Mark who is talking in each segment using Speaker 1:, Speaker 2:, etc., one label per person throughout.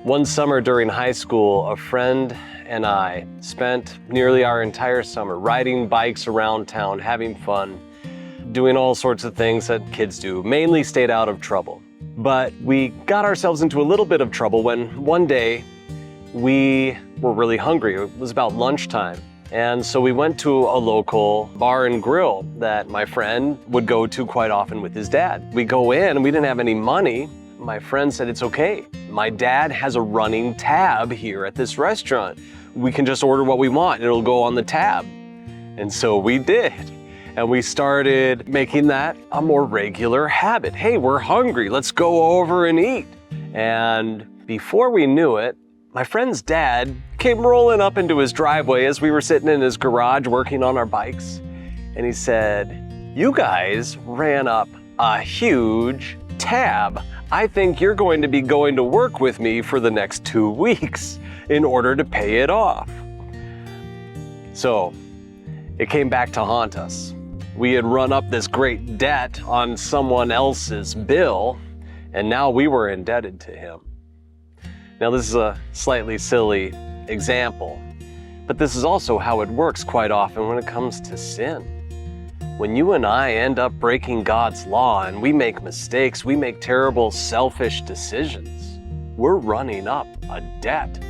Speaker 1: One summer during high school, a friend and I spent nearly our entire summer riding bikes around town, having fun, doing all sorts of things that kids do, mainly stayed out of trouble. But we got ourselves into a little bit of trouble when one day we were really hungry. It was about lunchtime. And so we went to a local bar and grill that my friend would go to quite often with his dad. We go in and we didn't have any money. My friend said, "It's okay. My dad has a running tab here at this restaurant. We can just order what we want. It'll go on the tab." And so we did. And we started making that a more regular habit. Hey, we're hungry. Let's go over and eat. And before we knew it, my friend's dad came rolling up into his driveway as we were sitting in his garage working on our bikes. And he said, "You guys ran up a huge tab. I think you're going to be going to work with me for the next 2 weeks in order to pay it off." So it came back to haunt us. We had run up this great debt on someone else's bill, and now we were indebted to him. Now, this is a slightly silly example, but this is also how it works quite often when it comes to sin. When you and I end up breaking God's law and we make mistakes, we make terrible, selfish decisions, we're running up a debt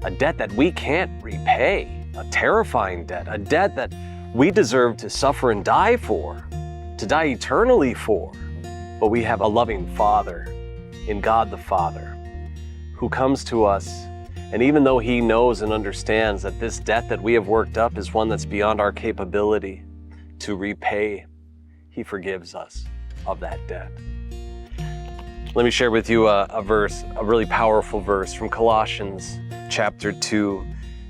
Speaker 1: that we can't repay, a terrifying debt, a debt that we deserve to suffer and die for, to die eternally for. But we have a loving Father in God the Father who comes to us, and even though He knows and understands that this debt that we have worked up is one that's beyond our capability to repay, He forgives us of that debt. Let me share with you a verse, a really powerful verse from Colossians chapter 2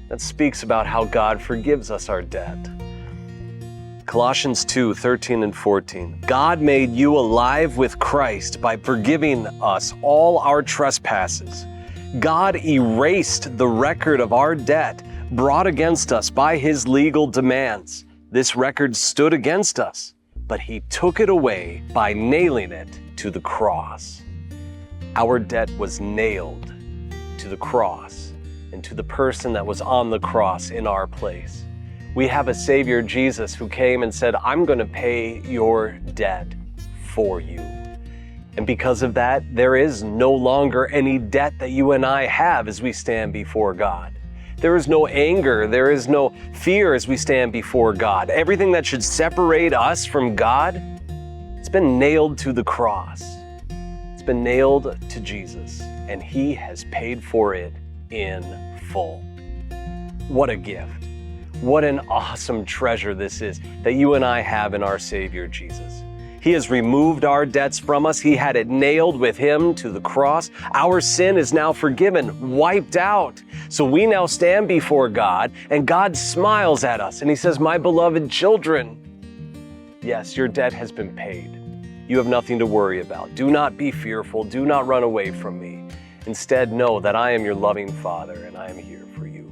Speaker 1: that speaks about how God forgives us our debt. Colossians 2:13 and 14. "God made you alive with Christ by forgiving us all our trespasses. God erased the record of our debt brought against us by His legal demands. This record stood against us, but He took it away by nailing it to the cross." Our debt was nailed to the cross and to the person that was on the cross in our place. We have a Savior, Jesus, who came and said, "I'm going to pay your debt for you." And because of that, there is no longer any debt that you and I have as we stand before God. There is no anger, there is no fear as we stand before God. Everything that should separate us from God, it's been nailed to the cross. It's been nailed to Jesus, and He has paid for it in full. What a gift. What an awesome treasure this is that you and I have in our Savior Jesus. He has removed our debts from us. He had it nailed with Him to the cross. Our sin is now forgiven, wiped out. So we now stand before God, and God smiles at us, and He says, "My beloved children, yes, your debt has been paid. You have nothing to worry about. Do not be fearful. Do not run away from me. Instead, know that I am your loving Father, and I am here for you."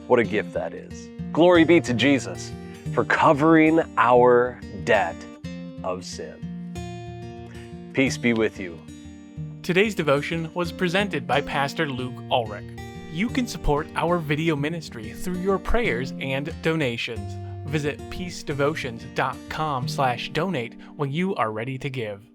Speaker 1: What a gift that is. Glory be to Jesus for covering our debt of sin. Peace be with you.
Speaker 2: Today's devotion was presented by Pastor Luke Ulrich. You can support our video ministry through your prayers and donations. Visit peacedevotions.com/donate when you are ready to give.